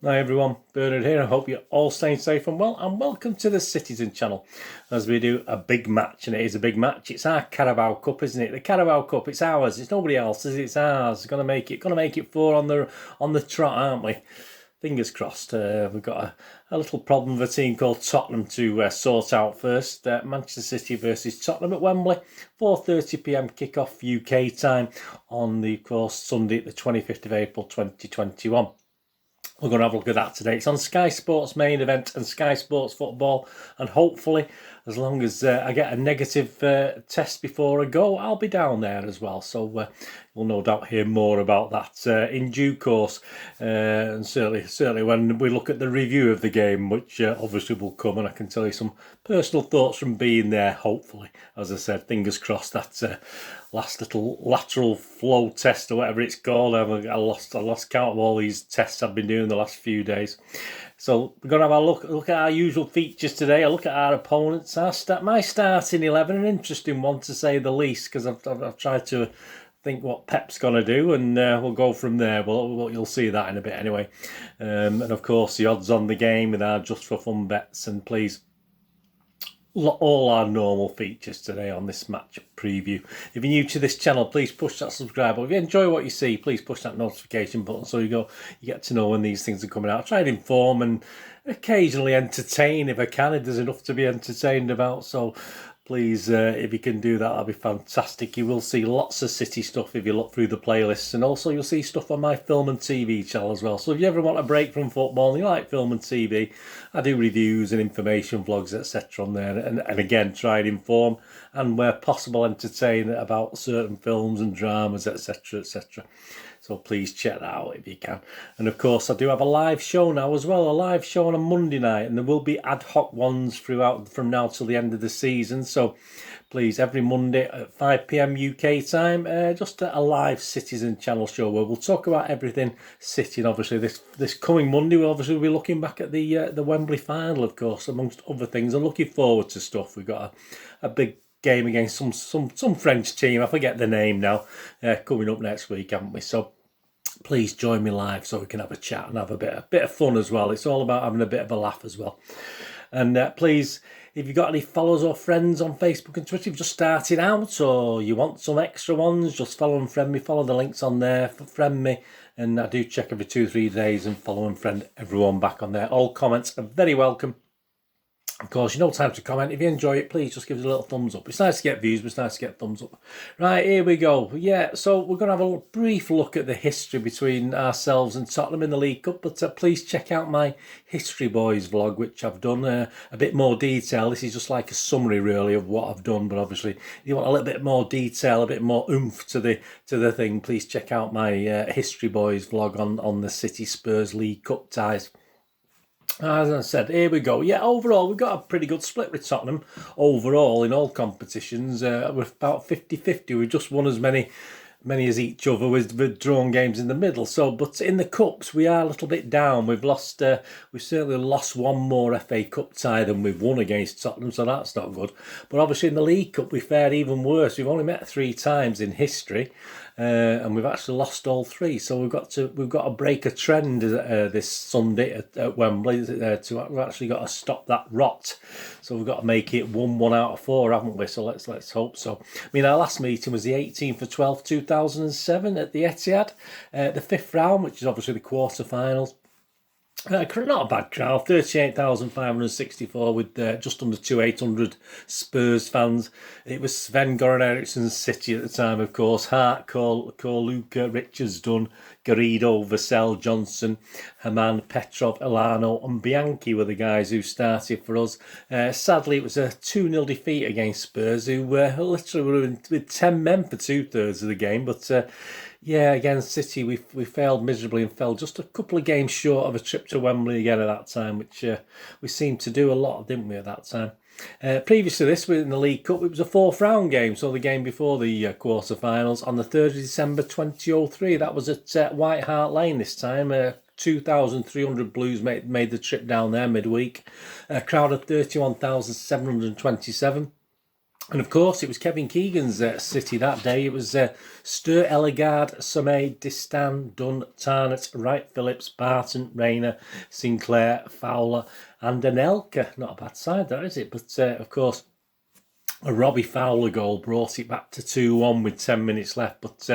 Hi everyone, Bernard here. I hope you're all staying safe and well, and welcome to the Citizen channel as we do a big match, and it is a big match. It's our Carabao Cup, isn't it? The Carabao Cup, it's ours. It's nobody else's. It's ours. Gonna make it four on the trot, aren't we? Fingers crossed. We've got a little problem with a team called Tottenham to sort out first. Manchester City versus Tottenham at Wembley, 4:30 p.m. kickoff UK time on the, of course, Sunday, the 25th of April 2021. We're going to have a look at that today. It's on Sky Sports main event and Sky Sports football, and hopefully, as long as I get a negative test before I go, I'll be down there as well. So we'll no doubt hear more about that in due course, and certainly when we look at the review of the game, which obviously will come, and I can tell you some personal thoughts from being there. Hopefully, as I said, fingers crossed that last little lateral flow test or whatever it's called. I lost count of all these tests I've been doing the last few days. So we're going to have a look at our usual features today. A look at our opponents. My starting 11, an interesting one to say the least, because I've tried to think what Pep's going to do, and we'll go from there. Well, you'll see that in a bit anyway. And of course, the odds on the game with our Just for Fun bets, and please, all our normal features today on this match preview. If you're new to this channel, please push that subscribe button. If you enjoy what you see, please push that notification button so you get to know when these things are coming out. I try and inform and occasionally entertain if I can, if there's enough to be entertained about. So please, if you can do that, that'll be fantastic. You will see lots of City stuff if you look through the playlists, and also you'll see stuff on my film and TV channel as well. So if you ever want a break from football and you like film and TV, I do reviews and information vlogs, etc. on there, and again, try and inform and where possible entertain about certain films and dramas, etc., etc. So please check that out if you can. And of course, I do have a live show now as well, a live show on a Monday night, and there will be ad hoc ones throughout from now till the end of the season. So please, every Monday at 5 p.m. UK time, just a live Citizen channel show where we'll talk about everything City. And obviously this coming Monday, we'll obviously be looking back at the Wembley final, of course, amongst other things. I'm looking forward to stuff. We've got a big game against some French team. I forget the name now. Coming up next week, haven't we? So please join me live so we can have a chat and have a bit of fun as well. It's all about having a bit of a laugh as well. And please, if you've got any followers or friends on Facebook and Twitter, if you've just started out or you want some extra ones, just follow and friend me. Follow the links on there. Friend me. And I do check every 2-3 days and follow and friend everyone back on there. All comments are very welcome. Of course, you know, time to comment. If you enjoy it, please just give us a little thumbs up. It's nice to get views, but it's nice to get thumbs up. Right, here we go. Yeah, so we're going to have a brief look at the history between ourselves and Tottenham in the League Cup, but please check out my History Boys vlog, which I've done a bit more detail. This is just like a summary, really, of what I've done, but obviously, if you want a little bit more detail, a bit more oomph to the thing, please check out my History Boys vlog on the City Spurs League Cup ties. As I said, here we go. Yeah, overall, we've got a pretty good split with Tottenham. Overall, in all competitions, we're about 50-50. We've just won as many as each other with drawn games in the middle. So, but in the cups, we are a little bit down. We've certainly lost one more FA Cup tie than we've won against Tottenham, so that's not good. But obviously in the League Cup, we fared even worse. We've only met 3 times in history. And we've actually lost all 3, so we've got to break a trend this Sunday at Wembley. We've actually got to stop that rot. So we've got to make it 1 out of 4, haven't we? So let's hope so. I mean, our last meeting was the 18th of 12th, 2007 at the Etihad, the 5th round, which is obviously the quarter-finals. Not a bad crowd, 38,564 with just under 2,800 Spurs fans. It was Sven-Goran Eriksson's City at the time, of course. Hart, Luca, Richards, Dunn, Garrido, Vassell, Johnson, Haman, Petrov, Elano and Bianchi were the guys who started for us. Sadly, it was a 2-0 defeat against Spurs, who literally were with 10 men for 2/3 of the game, but yeah, against City, we failed miserably and fell just a couple of games short of a trip to Wembley again at that time, which we seemed to do a lot, didn't we, at that time? Previous to this, in the League Cup, it was a 4th round game, so the game before the quarter-finals on the 3rd of December 2003. That was at White Hart Lane this time. 2,300 Blues made the trip down there midweek. A crowd of 31,727. And of course, it was Kevin Keegan's City that day. It was Stur, Ellegard, Sumay, Distan, Dunn, Tarnett, Wright Phillips, Barton, Rayner, Sinclair, Fowler, and Anelka. Not a bad side, that is it? But of course, a Robbie Fowler goal brought it back to 2-1 with 10 minutes left. But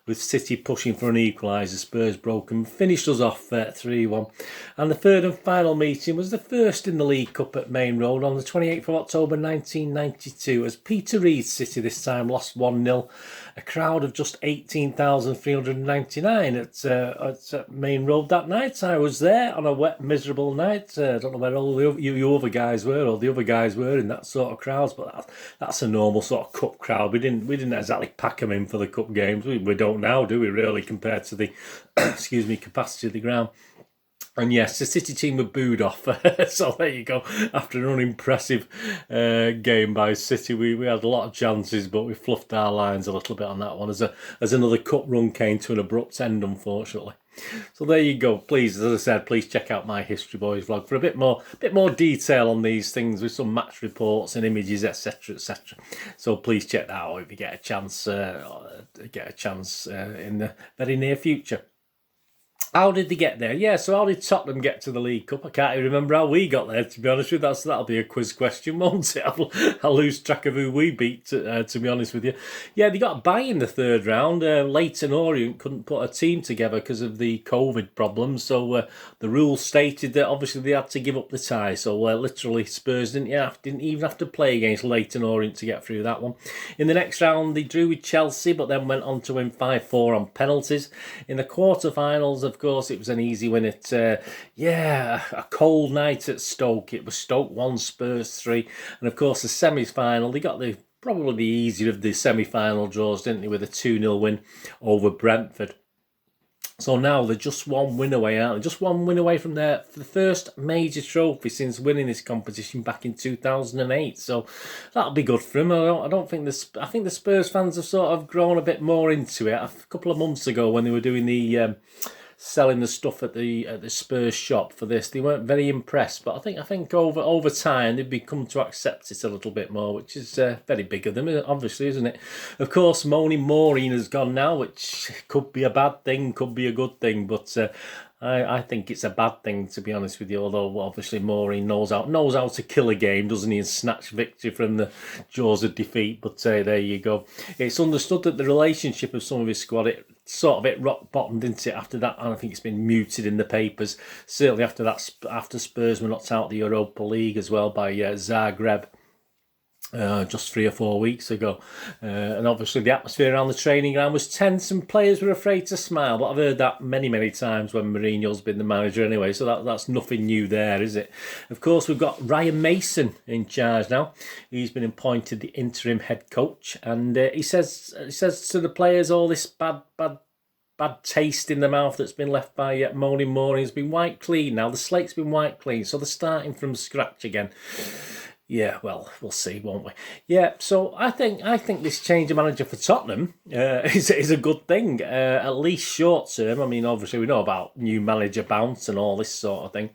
with City pushing for an equaliser, Spurs broke and finished us off 3-1. And the third and final meeting was the first in the League Cup at Main Road on the 28th of October 1992, as Peter Reid's City this time lost 1-0. A crowd of just 18,399 at Main Road that night. I was there on a wet, miserable night. I don't know where all you other guys were, or the other guys were in that sort of crowds, but that's a normal sort of cup crowd. We didn't exactly pack them in for the cup games. We don't now, do we, really, compared to the excuse me, capacity of the ground. And yes, the City team were booed off. So there you go. After an unimpressive game by City, we had a lot of chances, but we fluffed our lines a little bit on that one as another cup run came to an abrupt end, unfortunately. So there you go. Please, as I said, please check out my History Boys vlog for a bit more detail on these things, with some match reports and images, etc., etc. So please check that out if you get a chance. In the very near future. How did they get there? Yeah, so how did Tottenham get to the League Cup? I can't even remember how we got there, to be honest with you. That'll be a quiz question, won't it? I'll lose track of who we beat, to be honest with you. Yeah, they got a bye in the third round. Leyton Orient couldn't put a team together because of the COVID problems. So the rules stated that obviously they had to give up the tie. So literally Spurs didn't even have to play against Leyton Orient to get through that one. In the next round, they drew with Chelsea, but then went on to win 5-4 on penalties. In the quarterfinals, of course, it was an easy win at, a cold night at Stoke. It was Stoke 1, Spurs 3. And of course, the semi-final, they got probably the easier of the semi-final draws, didn't they, with a 2-0 win over Brentford. So now they're just one win away, aren't they? Just one win away from the first major trophy since winning this competition back in 2008. So that'll be good for them. I think the Spurs fans have sort of grown a bit more into it. A couple of months ago, when they were doing the selling the stuff at the Spurs shop for this, they weren't very impressed. But I think over time they've become to accept it a little bit more, which is very big of them, obviously, isn't it? Of course, Maureen has gone now, which could be a bad thing, could be a good thing, but I think it's a bad thing, to be honest with you, although obviously Maureen knows how to kill a game, doesn't he, and snatch victory from the jaws of defeat. But there you go. It's understood that the relationship of some of his squad, it rock bottomed, didn't it, after that, and I think it's been muted in the papers, certainly after that, after Spurs were knocked out of the Europa League as well by Zagreb. Just 3 or 4 weeks ago. And obviously the atmosphere around the training ground was tense and players were afraid to smile. But I've heard that many, many times when Mourinho's been the manager anyway. So that's nothing new there, is it? Of course, we've got Ryan Mason in charge now. He's been appointed the interim head coach. And he says to the players, all this bad taste in the mouth that's been left by Maureen has been wiped clean now. The slate's been wiped clean. So they're starting from scratch again. Yeah, well, we'll see, won't we? Yeah, so I think this change of manager for Tottenham is a good thing, at least short term. I mean, obviously we know about new manager bounce and all this sort of thing.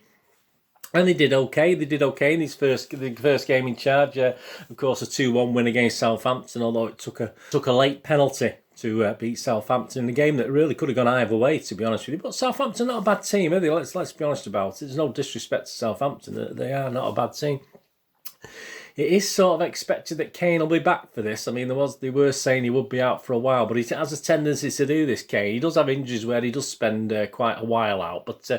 And they did okay. They did okay in the first game in charge. Of course, a 2-1 win against Southampton, although it took a late penalty to beat Southampton in a game that really could have gone either way, to be honest with you. But Southampton, not a bad team, are they? Let's be honest about it. There's no disrespect to Southampton. They are not a bad team. It is sort of expected that Kane will be back for this. I mean, they were saying he would be out for a while, but he has a tendency to do this, Kane. He does have injuries where he does spend quite a while out, but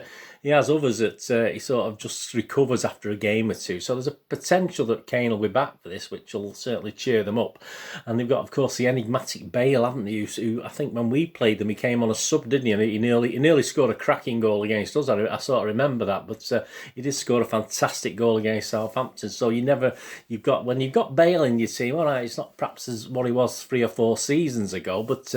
he has others that he sort of just recovers after a game or two. So there's a potential that Kane will be back for this, which will certainly cheer them up. And they've got, of course, the enigmatic Bale, haven't they? Who I think when we played them, he came on a sub, didn't he? And he nearly scored a cracking goal against us. I sort of remember that, but he did score a fantastic goal against Southampton. So when you've got Bale in your team, all right, it's not perhaps as what he was 3 or 4 seasons ago, but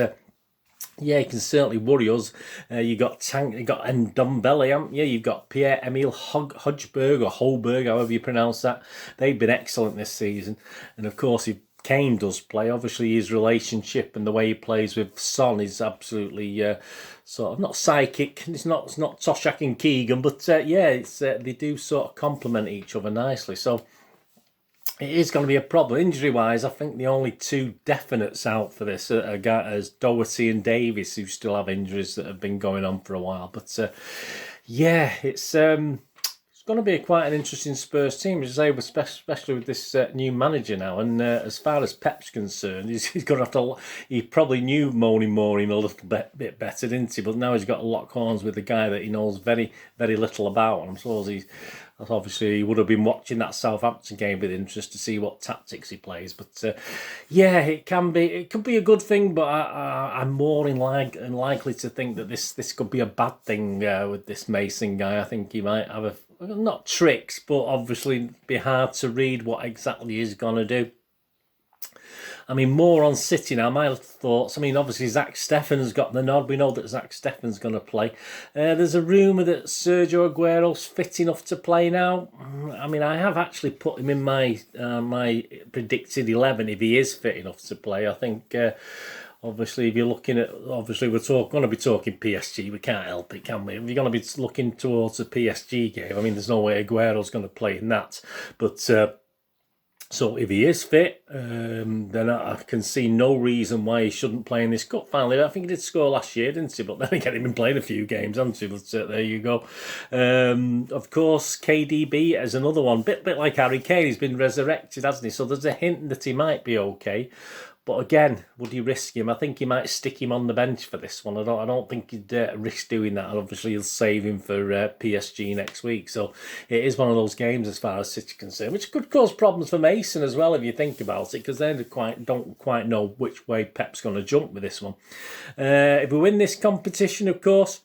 yeah, he can certainly worry us. You got Ndombele, haven't you? You've got Pierre-Emile Hojbjerg or Holberg, however you pronounce that. They've been excellent this season, and of course, if Kane does play, obviously his relationship and the way he plays with Son is absolutely sort of not psychic. It's not Toshak and Keegan, but yeah, they do sort of complement each other nicely. So It is going to be a problem. Injury-wise, I think the only two definites out for this are guys Doherty and Davies, who still have injuries that have been going on for a while. But yeah, it's going to be quite an interesting Spurs team, as I say, especially with this new manager now. And as far as Pep's concerned, he's going to have to. He probably knew Moaning a little bit better, didn't he? But now he's got to lock horns with a guy that he knows very, very little about. And I suppose obviously he would have been watching that Southampton game with interest to see what tactics he plays. But yeah, it could be a good thing, but I'm more likely to think that this could be a bad thing with this Mason guy. I think he might have not tricks, but obviously be hard to read what exactly he's going to do. I mean, more on City now. My thoughts. I mean, obviously Zach Steffen's got the nod. We know that Zach Steffen's going to play. There's a rumour that Sergio Aguero's fit enough to play now. I mean, I have actually put him in my predicted 11 if he is fit enough to play. I think. Obviously, if you're looking at, obviously we're going to be talking PSG. We can't help it, can we? If you're going to be looking towards a PSG game, I mean, there's no way Aguero's going to play in that. But so if he is fit, then I can see no reason why he shouldn't play in this cup final. I think he did score last year, didn't he? But then again, he's been playing a few games, hasn't he? But there you go. Of course, KDB is another one. Bit like Harry Kane, he's been resurrected, hasn't he? So there's a hint that he might be okay. But again, would you risk him? I think he might stick him on the bench for this one. I don't think he'd risk doing that. And obviously, he'll save him for PSG next week. So it is one of those games as far as City concerned, which could cause problems for Mason as well if you think about it, because they don't quite know which way Pep's going to jump with this one. If we win this competition, of course,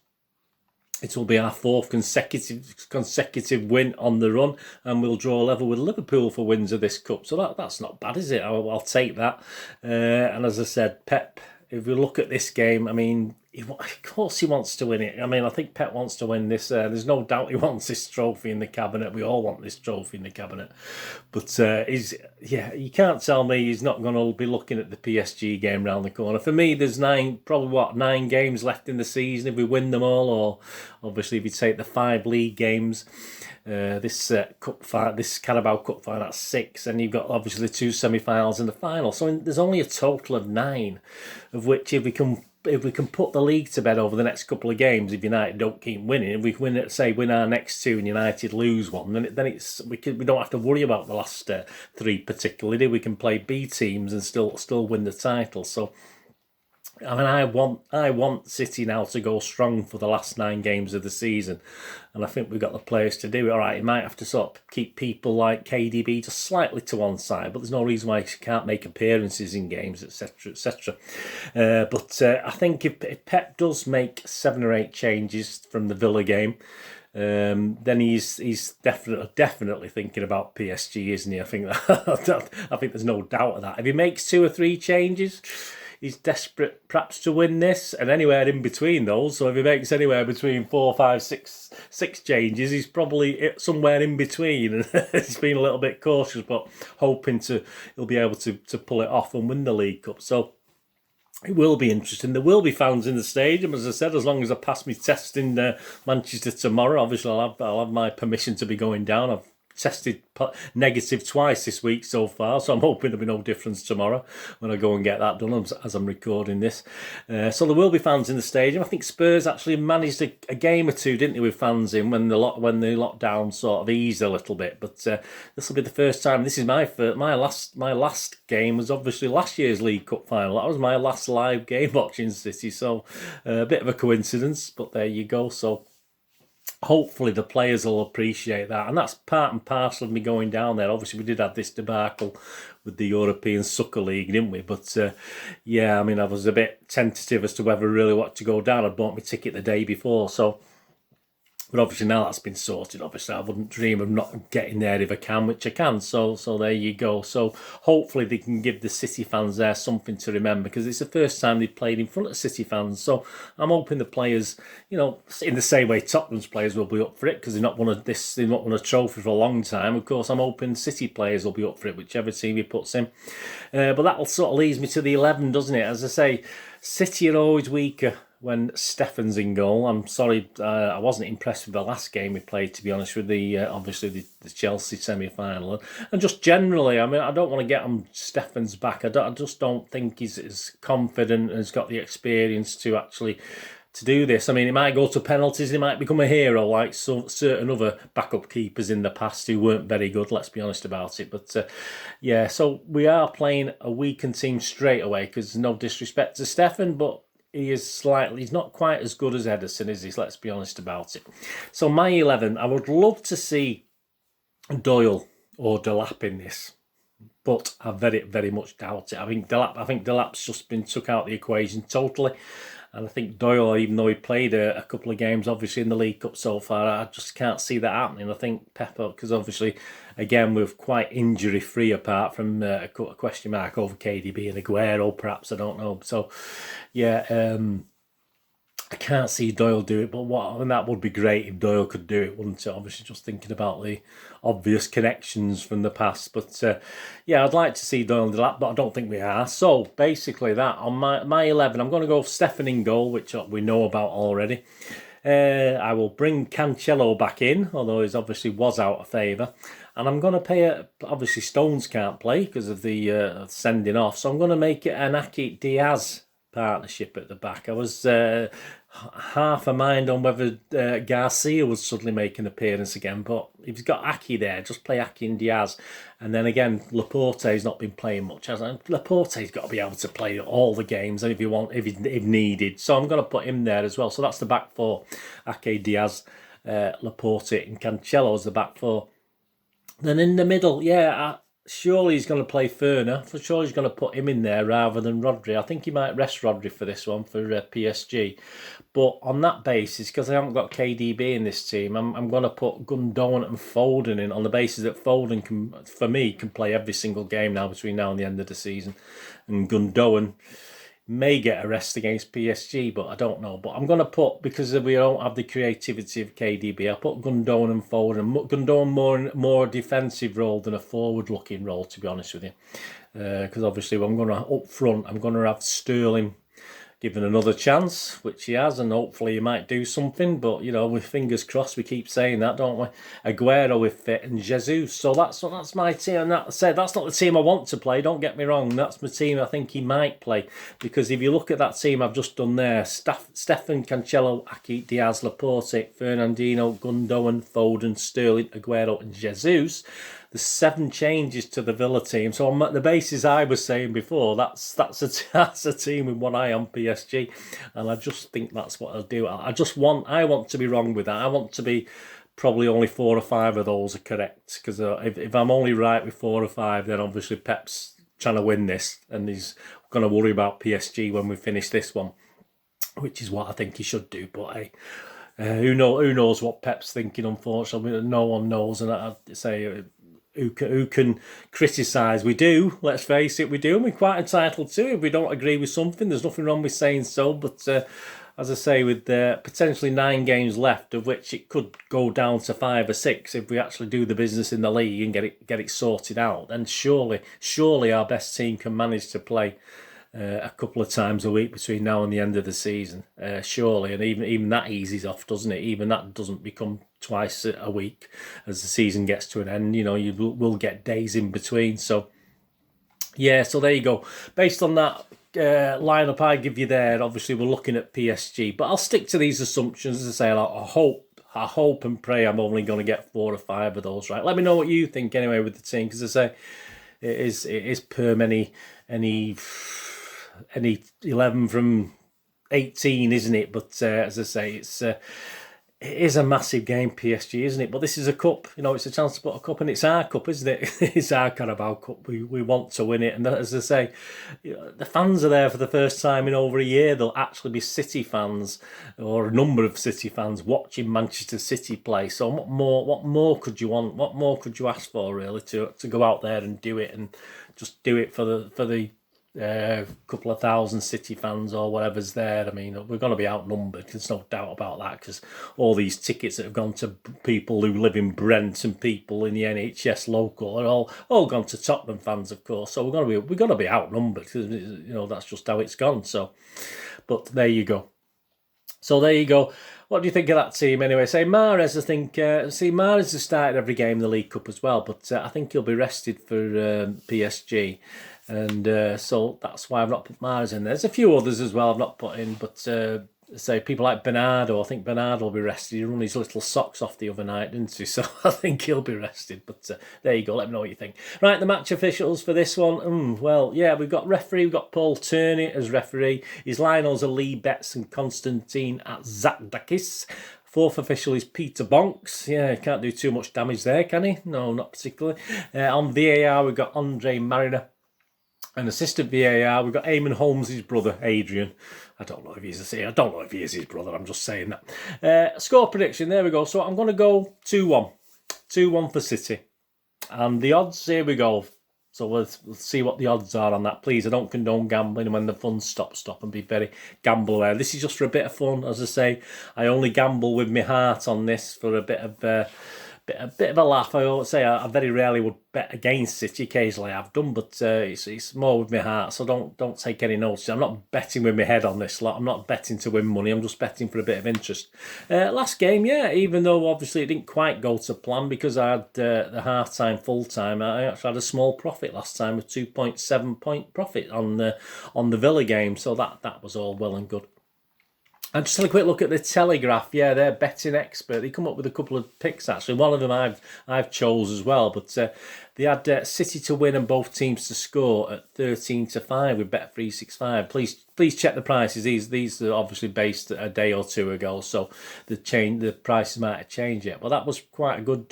it will be our fourth consecutive win on the run, and we'll draw level with Liverpool for wins of this cup. So that's not bad, is it? I'll take that. And as I said, Pep, if we look at this game, I mean, of course he wants to win it. I mean, I think Pep wants to win this. There's no doubt he wants this trophy in the cabinet. We all want this trophy in the cabinet. But you can't tell me he's not going to be looking at the PSG game round the corner. For me, there's 9 games left in the season if we win them all, or obviously if you take the 5 league games. This Carabao Cup final, that's 6, and you've got obviously the 2 semi-finals and the final. So there's only a total of 9, of which if we can put the league to bed over the next couple of games, if United don't keep winning, if we win our next 2 and United lose one, then we don't have to worry about the last 3 particularly. We can play B teams and still win the title. So I mean, I want City now to go strong for the last 9 games of the season, and I think we've got the players to do it. All right, you might have to sort of keep people like KDB just slightly to one side, but there's no reason why he can't make appearances in games, etc., etc. But I think if Pep does make 7 or 8 changes from the Villa game, then he's definitely thinking about PSG, isn't he? I think there's no doubt of that. If he makes 2 or 3 changes, he's desperate perhaps to win this, and anywhere in between those. So if he makes anywhere between 4, 5, 6 changes, he's probably somewhere in between. And he's been a little bit cautious, but hoping he'll be able to pull it off and win the League Cup. So it will be interesting. There will be fans in the stadium, as I said, as long as I pass me test in Manchester tomorrow. Obviously, I'll have my permission to be going down. I've tested negative twice this week so far, so I'm hoping there'll be no difference tomorrow when I go and get that done as I'm recording this. So there will be fans in the stadium. I think Spurs actually managed a game or 2, didn't they, with fans in when the lockdown sort of eased a little bit. But this will be the first time. This is my last game was obviously last year's League Cup final. That was my last live game watching City. So a bit of a coincidence, but there you go. So hopefully the players will appreciate that, and that's part and parcel of me going down there. Obviously, we did have this debacle with the European Soccer League, didn't we? But yeah, I mean, I was a bit tentative as to whether I really wanted to go down. I bought my ticket the day before, so. But obviously now that's been sorted. Obviously, I wouldn't dream of not getting there if I can, which I can. So there you go. So hopefully they can give the City fans there something to remember, because it's the first time they've played in front of City fans. So I'm hoping the players, in the same way Tottenham's players will be up for it, because they've not won a trophy for a long time. Of course, I'm hoping City players will be up for it, whichever team he puts in. But that sort of leads me to the 11, doesn't it? As I say, City are always weaker when Stefan's in goal. I'm sorry, I wasn't impressed with the last game we played, to be honest, with the obviously the Chelsea semi-final. And just generally, I mean, I don't want to get on Stefan's back. I just don't think he's as confident and has got the experience to actually to do this. I mean, he might go to penalties, he might become a hero like certain other backup keepers in the past who weren't very good, let's be honest about it. But yeah, so we are playing a weakened team straight away, because no disrespect to Stefan, but he's not quite as good as Ederson, is he? Let's be honest about it. So my 11, I would love to see Doyle or Delap in this, but I very, very much doubt it. I think Delap's just been took out of the equation totally. And I think Doyle, even though he played a couple of games, obviously, in the League Cup so far, I just can't see that happening. I think Pepper, because obviously, again, we're quite injury-free apart from a question mark over KDB and Aguero, perhaps, I don't know. So, yeah, I can't see Doyle do it, but that would be great if Doyle could do it, wouldn't it? Obviously, just thinking about the obvious connections from the past. But yeah, I'd like to see Doyle do that, but I don't think we are. So basically, that on my 11, I'm going to go Stefan in goal, which we know about already. I will bring Cancelo back in, although he obviously was out of favour. And I'm going to obviously Stones can't play because of the sending off, so I'm going to make it an Aki Diaz partnership at the back. I was half a mind on whether Garcia would suddenly make an appearance again, but if he's got Aki there, just play Aki and Diaz. And then again, Laporte's not been playing much, has he? Laporte's got to be able to play all the games if needed. So I'm going to put him there as well. So that's the back four: Aki, Diaz, Laporte, and Cancelo as the back four. Then in the middle, surely he's going to play Ferner. For sure he's going to put him in there rather than Rodri. I think he might rest Rodri for this one, for PSG. But on that basis, because I haven't got KDB in this team, I'm going to put Gundogan and Foden in on the basis that Foden can play every single game now between now and the end of the season. And Gundogan may get a rest against PSG, but I don't know. But I'm going to put, because we don't have the creativity of KDB, I put Gundogan and Foden. Gundogan more defensive role than a forward-looking role, to be honest with you. Because obviously, I'm going to, up front, I'm going to have Sterling given another chance, which he has, and hopefully he might do something. But, with fingers crossed, we keep saying that, don't we? Aguero with fit, and Jesus. So that's my team. And that's not the team I want to play, don't get me wrong. That's my team I think he might play. Because if you look at that team I've just done there, Stefan, Cancelo, Aki, Diaz, Laporte, Fernandinho, Gundogan, Foden, Sterling, Aguero, and Jesus. There's 7 changes to the Villa team. So on the basis I was saying before, that's a team with one eye on PSG, and I just think that's what I'll do. I want to be wrong with that. I want to be probably only 4 or 5 of those are correct, because if I'm only right with 4 or 5, then obviously Pep's trying to win this, and he's going to worry about PSG when we finish this one, which is what I think he should do. But hey, who knows what Pep's thinking? Unfortunately, no one knows, and I'd say. Who can criticise? We do, let's face it, we do, and we're quite entitled to. If we don't agree with something, there's nothing wrong with saying so. But as I say, with potentially 9 games left, of which it could go down to 5 or 6 if we actually do the business in the league and get it sorted out, then surely our best team can manage to play a couple of times a week between now and the end of the season, surely. And even that eases off, doesn't it? Even that doesn't become twice a week as the season gets to an end. You will get days in between. So yeah, so there you go. Based on that lineup I give you there, obviously we're looking at PSG, but I'll stick to these assumptions. As I say, I hope and pray I'm only going to get 4 or 5 of those right. Let me know what you think anyway with the team, because I say it is per any 11 from 18, isn't it? But as I say, it is a massive game, PSG, isn't it? But this is a cup, it's a chance to put a cup, and it's our cup, isn't it? It's our Carabao Cup. We want to win it, and as I say, the fans are there for the first time in over a year. There'll actually be City fans, or a number of City fans, watching Manchester City play. So what more could you want? What more could you ask for, really, to go out there and do it, and just do it for the couple of thousand City fans or whatever's there. I mean, we're going to be outnumbered. There's no doubt about that, because all these tickets that have gone to people who live in Brent and people in the NHS local are all gone to Tottenham fans, of course. So we're going to be outnumbered, because that's just how it's gone. So, but there you go. So there you go. What do you think of that team anyway? Say Mahrez, I think. Mahrez has started every game in the League Cup as well, but I think he'll be rested for PSG. And so that's why I've not put Mahrez in there. There's a few others as well I've not put in, but say people like Bernardo. I think Bernardo will be rested. He run his little socks off the other night, didn't he? So I think he'll be rested. But there you go. Let me know what you think. Right, the match officials for this one. Well, yeah, we've got referee. We've got Paul Turney as referee. His Lionels are Lee Betts and Konstantin Atzakdakis. Fourth official is Peter Bonks. Yeah, he can't do too much damage there, can he? No, not particularly. On VAR, we've got Andre Mariner. And assistant VAR, we've got Eamon Holmes' brother, Adrian. I don't know if he is his brother, I'm just saying that. Score prediction, there we go. So I'm going to go 2-1. 2-1 for City. And the odds, here we go. So let's see what the odds are on that. Please, I don't condone gambling, and when the fun stop and be very gamble aware. This is just for a bit of fun, as I say. I only gamble with my heart on this for a bit of a laugh. I always say I very rarely would bet against City. Occasionally I've done, but it's more with my heart. So don't take any notice. I'm not betting with my head on this lot. I'm not betting to win money. I'm just betting for a bit of interest. Last game, yeah, even though obviously it didn't quite go to plan because I had the half-time, full-time, I actually had a small profit last time with 2.7 point profit on the Villa game. So that was all well and good. And just had a quick look at the Telegraph. Yeah, they're betting expert. They come up with a couple of picks actually. One of them I've chose as well, but they had City to win and both teams to score at 13-5 with Bet365. Please check the prices. These are obviously based a day or two ago, so the prices might have changed yet. But that was quite a good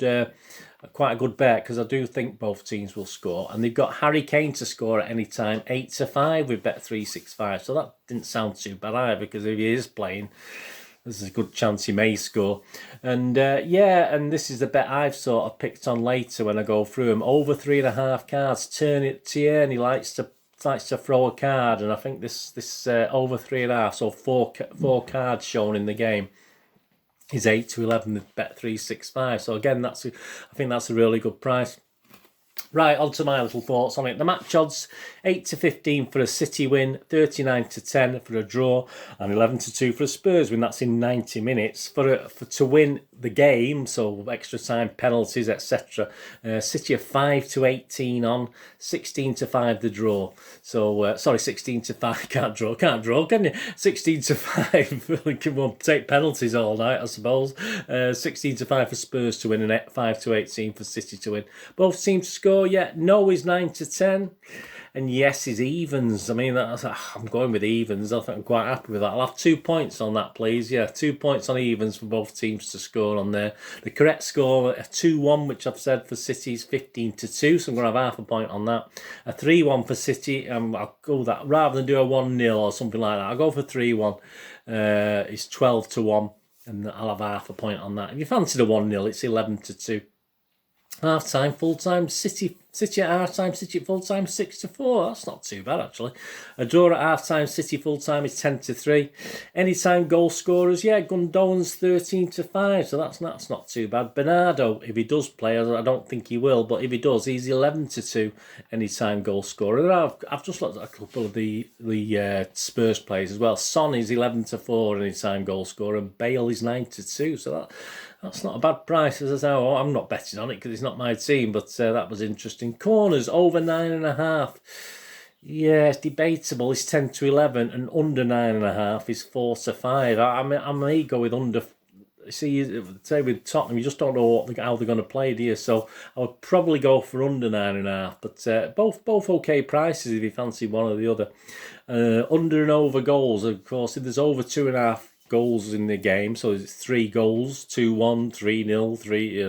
bet because I do think both teams will score, and they've got Harry Kane to score at any time 8-5 with Bet365. So that didn't sound too bad either, because if he is playing, there's a good chance he may score. And and this is the bet I've sort of picked on later when I go through them. Over 3.5 cards. Tierney likes to throw a card, and I think this over 3.5, so four cards shown in the game, is 8-11 with Bet365. So again, I think that's a really good price. Right, on to my little thoughts on it. The match odds, 8-15 for a City win, 39-10 for a draw, and 11-2 for a Spurs win. That's in 90 minutes. To win the game, so extra time, penalties, etc. City are 5-18 on, 16-5 the draw. So, 16-5, can't draw, can you? 16-5, come on, take penalties all night, I suppose. 16-5 for Spurs to win, and 5-18 for City to win. Both teams score, yeah. No is 9-10. And yes is evens. I mean, I'm going with evens. I think I'm quite happy with that. I'll have 2 points on that, please. Yeah, 2 points on evens for both teams to score on there. The correct score, a 2-1, which I've said for City, is 15-2. So I'm going to have half a point on that. A 3-1 for City. I'll go that. Rather than do a 1-0 or something like that, I'll go for 3-1. It's 12-1. And I'll have half a point on that. If you fancy the 1-0, it's 11-2. Half time, full time, City at half time, City at full time, 6-4. That's not too bad actually. A draw at half time, City full time is 10-3. Anytime goal scorers, yeah, Gundogan's 13-5, so that's not too bad. Bernardo, if he does play, I don't think he will, but if he does, he's 11-2 anytime goal scorer. I've just looked at a couple of the Spurs players as well. Son is 11-4 anytime goal scorer, and Bale is 9-2, so that's not a bad price. As I say, I'm not betting on it because it's not my team, but that was interesting. Corners, over 9.5. Yeah, it's debatable. It's 10-11, and under 9.5 is 4-5. I may go with under. See, say with Tottenham, you just don't know how they're going to play, do you? So I would probably go for under 9.5. But both okay prices if you fancy one or the other. Under and over goals, of course. If there's over 2.5 goals in the game, so it's 3 goals, 2-1, 3-0, 3,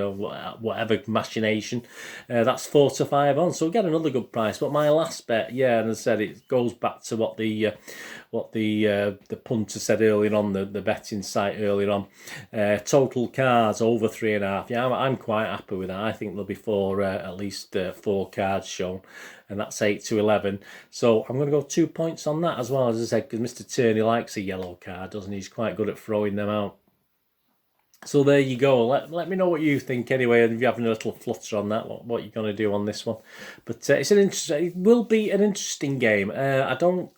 whatever machination, that's 4-5 on. So again, another good price. But my last bet, yeah, and as I said, it goes back to what the punter said earlier on, the betting site earlier on. Total cards over 3.5. Yeah, I'm quite happy with that. I think there'll be at least 4 cards shown, and that's 8-11. So I'm going to go 2 points on that as well, as I said, because Mr. Turney likes a yellow card, doesn't he? He's quite good at throwing them out. So there you go. Let me know what you think anyway, and if you're having a little flutter on that, what you're going to do on this one. But it will be an interesting game. I don't.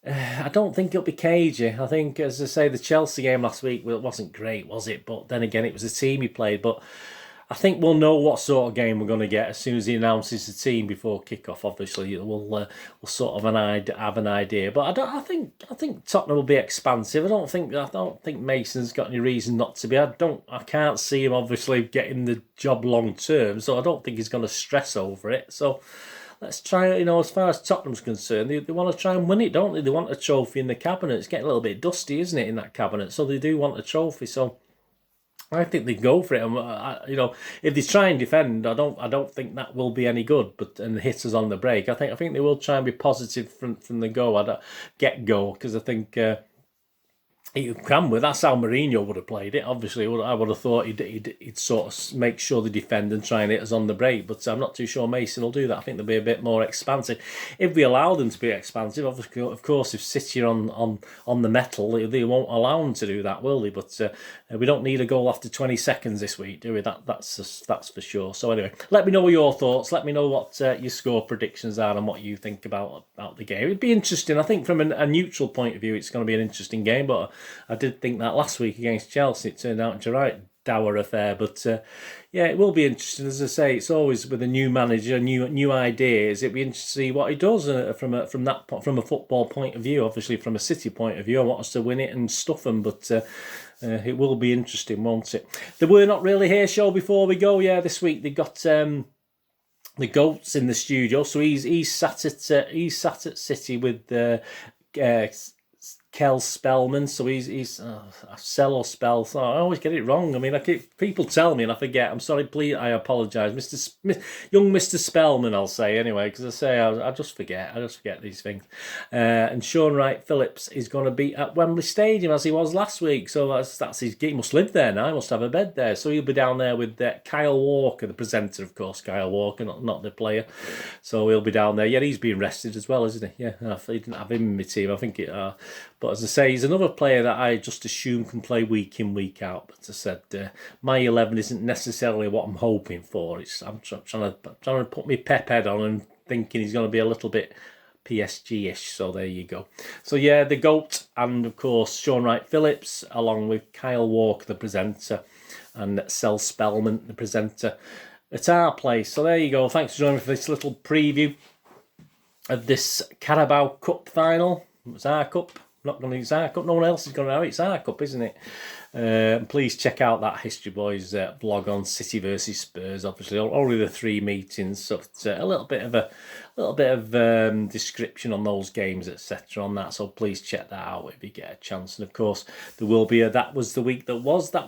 I don't think it'll be cagey. I think, as I say, the Chelsea game last week, well, it wasn't great, was it? But then again, it was a team he played. But I think we'll know what sort of game we're going to get as soon as he announces the team before kick-off. Obviously, we'll sort of have an idea. But I think Tottenham will be expansive. I don't think Mason's got any reason not to be. I can't see him obviously getting the job long term. So I don't think he's going to stress over it. So let's try, as far as Tottenham's concerned, they want to try and win it, don't they? They want a trophy in the cabinet. It's getting a little bit dusty, isn't it, in that cabinet? So they do want a trophy. So I think they go for it. And, if they try and defend, I don't think that will be any good. And the hitters on the break, I think they will try and be positive from the get go, because I think. You can with. That's how Mourinho would have played it. Obviously, I would have thought he'd sort of make sure they defend and try and hit us on the break. But I'm not too sure Mason will do that. I think they'll be a bit more expansive if we allow them to be expansive. Obviously, of course, if City are on the metal, they won't allow them to do that, will they? But we don't need a goal after 20 seconds this week, do we? That's for sure. So anyway, let me know your thoughts. Let me know what your score predictions are and what you think about the game. It'd be interesting. I think from a neutral point of view, it's going to be an interesting game, but I did think that last week against Chelsea, it turned out to right dour affair. But yeah, it will be interesting. As I say, it's always with a new manager, new ideas. It'll be interesting to see what he does from a football point of view. Obviously, from a City point of view, I want us to win it and stuff them. But it will be interesting, won't it? The We're Not Really Here show before we go. Yeah, this week they got the goats in the studio. So he's sat at City with Kel Spellman, so he's Sell or Spell. So I always get it wrong. I mean, people tell me and I forget. I'm sorry, please. I apologise, young Mr. Spellman. I'll say anyway, because I just forget. I just forget these things. And Sean Wright Phillips is going to be at Wembley Stadium as he was last week. So that's his. He must live there now. He must have a bed there. So he'll be down there with Kyle Walker, the presenter, of course. Kyle Walker, not the player. So he'll be down there. Yeah, he's being rested as well, isn't he? Yeah, he didn't have him in my team. I think it. But as I say, he's another player that I just assume can play week in, week out. But as I said, my 11 isn't necessarily what I'm hoping for. I'm trying to put my pep head on and thinking he's going to be a little bit PSG-ish. So there you go. So yeah, the GOAT and of course Sean Wright Phillips, along with Kyle Walker, the presenter, and Sel Spellman, the presenter, at our place. So there you go. Thanks for joining me for this little preview of this Carabao Cup final. It's our cup. Not going to use our cup. No one else is going to have it. It's our cup, isn't it? Please check out that History Boys blog on City versus Spurs. Obviously, only the 3 meetings, so it's a little bit of description on those games, etc. on that. So please check that out if you get a chance. And of course, there will be that was the week that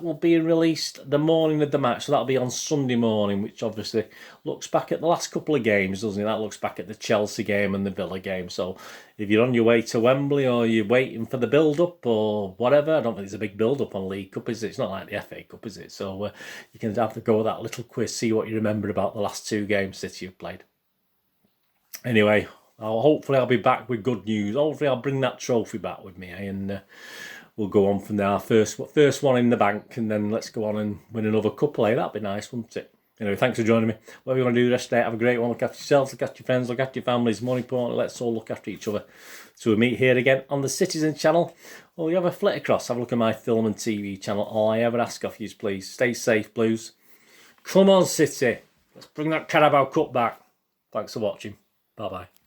will be released the morning of the match. So that'll be on Sunday morning, which obviously looks back at the last couple of games, doesn't it? That looks back at the Chelsea game and the Villa game. So if you're on your way to Wembley or you're waiting for the build-up or whatever, I don't think there's a big build-up on League Cup, is it? It's not like the FA Cup, is it? So you can have to go with that little quiz, see what you remember about the last 2 games City have played. Anyway, hopefully I'll be back with good news. Hopefully I'll bring that trophy back with me, and we'll go on from there. First one in the bank, and then let's go on and win another couple. That'd be nice, wouldn't it? Anyway, thanks for joining me. What are you going to do the rest of the day? Have a great one. Look after yourselves, look after your friends, look after your families. More importantly, let's all look after each other. So we meet here again on the Citizen channel. Or you have a flit across, have a look at my film and TV channel. All I ever ask of you is please stay safe, Blues. Come on, City. Let's bring that Carabao Cup back. Thanks for watching. Bye-bye.